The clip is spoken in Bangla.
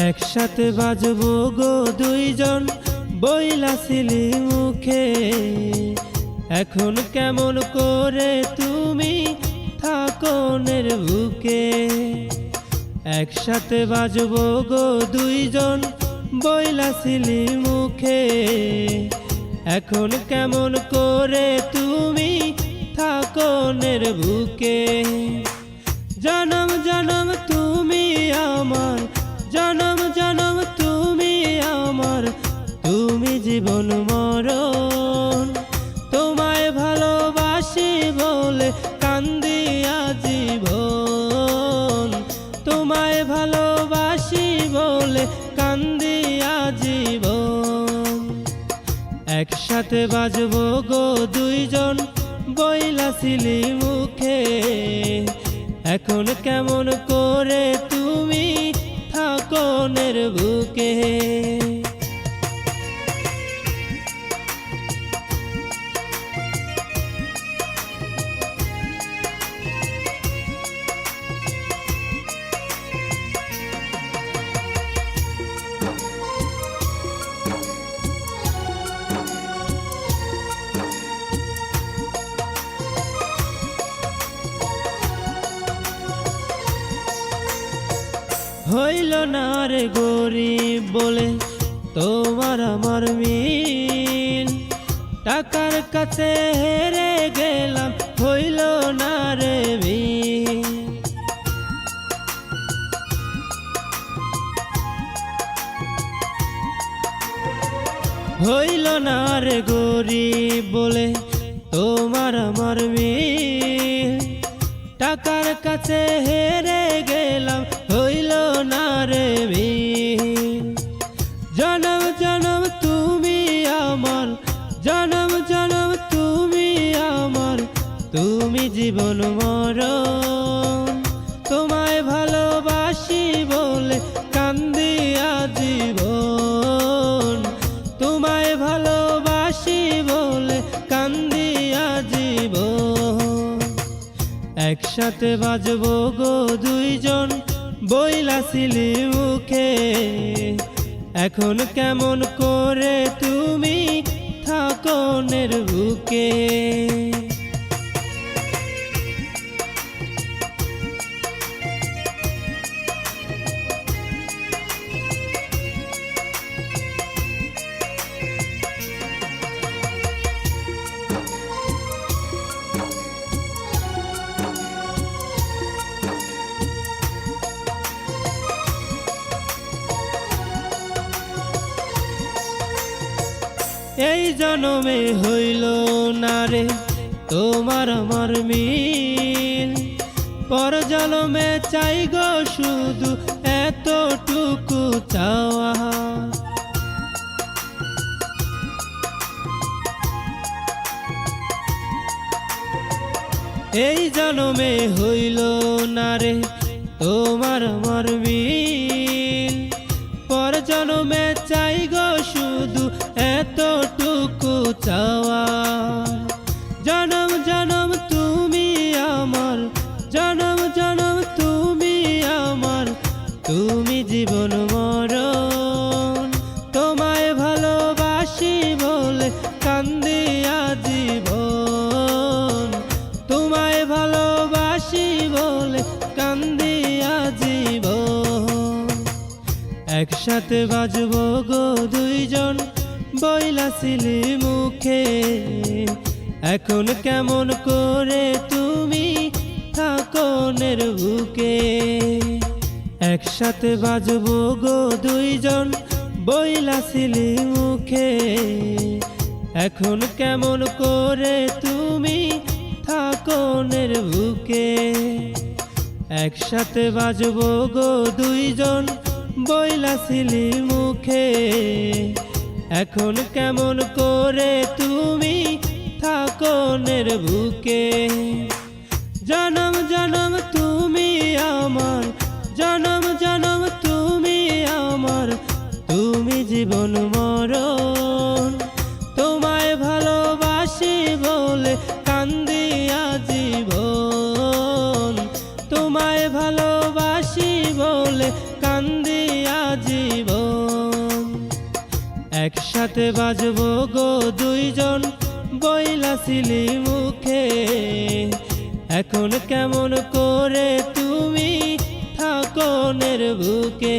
একসাথে বাজবো গো দুইজন বইলাছিলি মুখে, এখন কেমন করে তুমি থাকো নের বুকে। একসাথে বাজবো গো দুইজন বইলাছিলি মুখে, এখন কেমন করে তুমি থাকো নের বুকে। জনম জনম তুমি আমার, জনম জনম তুমি আমার, তুমি জীবন মরণ। তোমায় ভালোবাসি বলে কান্দি আজীবন, তোমায় ভালোবাসি বলে কান্দি আজীবন। একসাথে বাজবো গো দুইজন বইলাছিলি মুখে, এখন কেমন করে তুমি থাকো নের বুকে। হইল না রে গরিব বলে তোমার আমার মিল, টাকার কাছে হেরে গেলাম হইল না রে মিল। হইল না রে গরিব বলে তোমার আমার মিল, টাকার কাছে হেরে গেলাম হইল না রে মিল। জনম জনম তুমি আমার, জনম জনম তুমি আমার, তুমি জীবন মরণ। তোমায় ভালোবাসি বলে কান্দি আজীবন, তোমায় ভালোবাসি বলে কান্দি আজীবন। একসাথে বাজবো গো দুইজন বইলাছিলি মুখে, এখন কেমন করে তুমি থাকো নের বুকে। এই জনমে হইল না রে তোমার আমার মিল, পর জনমে চাই গো শুধু এতটুকু চাওয়া। এই জনমে হইল না রে তোমার আমার মিল, পর জনমে চাই গো শুধু এতটুকু চাওয়া। জনম জনম তুমি আমার, জনম জনম তুমি আমার, তুমি জীবন মরণ। তোমায় ভালোবাসি বলে কান্দি আজীবন, তোমায় ভালোবাসি বলে কান্দি আজীবন। একসাথে বাজবো গো দুইজন বইলাছিলি মুখে, এখন কেমন করে তুমি থাকো নের বুকে। একসাথে বাজবো গো দুইজন বইলাছিলি মুখে, এখন কেমন করে তুমি থাকো নের বুকে। একসাথে বাজবো গো দুইজন বইলাছিলি মুখে, এখন কেমন করে তুমি থাকো নের বুকে। জনম জনম তুমি আমার, জনম জনম তুমি আমার, তুমি জীবন মরণ। তোমায় ভালোবাসি বলে কান্দি আজীবন, তোমায় ভালোবাসি বলে কান্দি আজীবন। একসাথে বাজবো গো দুইজন বইলাছিলি মুখে, এখন কেমন করে তুমি থাকো নের বুকে।